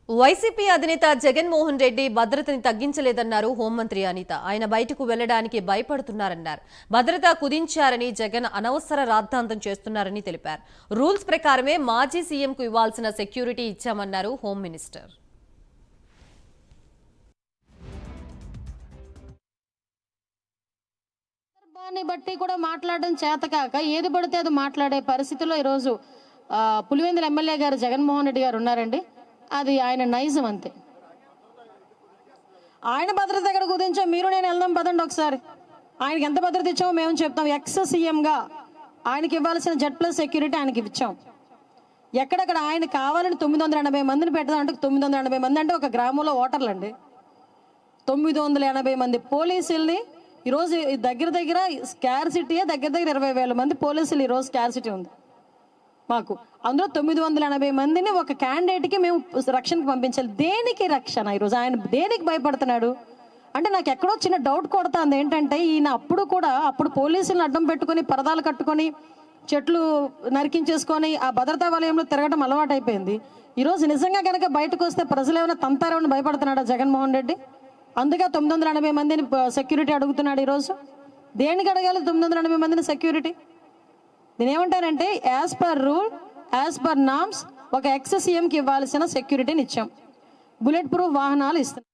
YCP అధినేత జగన్మోహన్ రెడ్డి భద్రతని తగ్గించలేదన్నారు హోంమంత్రి అనిత. ఆయన బయటకు వెళ్లడానికి భయపడుతున్నారన్నారు. భద్రత కుదించారని జగన్ అనవసర రాద్ధాంతం చేస్తున్నారని తెలిపారు. రూల్స్ ప్రకారమే మాజీ సీఎంకు ఇవ్వాల్సిన సెక్యూరిటీ ఇచ్చామన్నారు హోం మినిస్టర్. బట్టి కూడా మాట్లాడడం చేతకాక ఏది పడితే అది మాట్లాడే పరిస్థితిలో ఈరోజు పులివెందుల ఎమ్మెల్యే గారు జగన్మోహన్ రెడ్డి గారు ఉన్నారండి. అది ఆయన నైజం అంతే. ఆయన భద్రత ఎక్కడ కుదించో మీరు నేను వెళ్దాం పదండి ఒకసారి. ఆయనకి ఎంత భద్రత ఇచ్చామో మేము చెప్తాం. ఎక్స్ సీఎంగా ఆయనకి ఇవ్వాల్సిన Z+ సెక్యూరిటీ ఆయనకి ఇచ్చాం. ఎక్కడెక్కడ ఆయన కావాలని 980 మందిని పెట్టడం అంటే 980 మంది అంటే ఒక గ్రామంలో ఓటర్లు అండి. 980 మంది పోలీసుల్ని ఈరోజు దగ్గర స్కార్సిటీ దగ్గర 20,000 మంది పోలీసులు ఈరోజు స్కార్సిటీ ఉంది మాకు. అందులో 980 మందిని ఒక క్యాండిడేట్కి మేము రక్షణకు పంపించాలి. దేనికి రక్షణ? ఈరోజు ఆయన దేనికి భయపడుతున్నాడు అంటే నాకు ఎక్కడో చిన్న డౌట్ కొడుతుంది. ఏంటంటే ఈయన అప్పుడు పోలీసులను అడ్డం పెట్టుకొని పరదాలు కట్టుకొని చెట్లు నరికించేసుకొని ఆ భద్రతా వలయంలో తిరగడం అలవాటు అయిపోయింది. ఈరోజు నిజంగా కనుక బయటకు వస్తే ప్రజలు ఏమైనా తంతారేమని భయపడుతున్నాడా జగన్మోహన్ రెడ్డి? అందుకే 980 మందిని సెక్యూరిటీ అడుగుతున్నాడు. ఈరోజు దేనికి అడగాలి 980 మందిని సెక్యూరిటీ? దీని ఏమంటారంటే as per rule as per norms ఒక ఎక్స్ సీఎంకి ఇవ్వాల్సిన సెక్యూరిటీని ఇచ్చాం. బుల్లెట్ ప్రూఫ్ వాహనాలు ఇస్తున్నాం.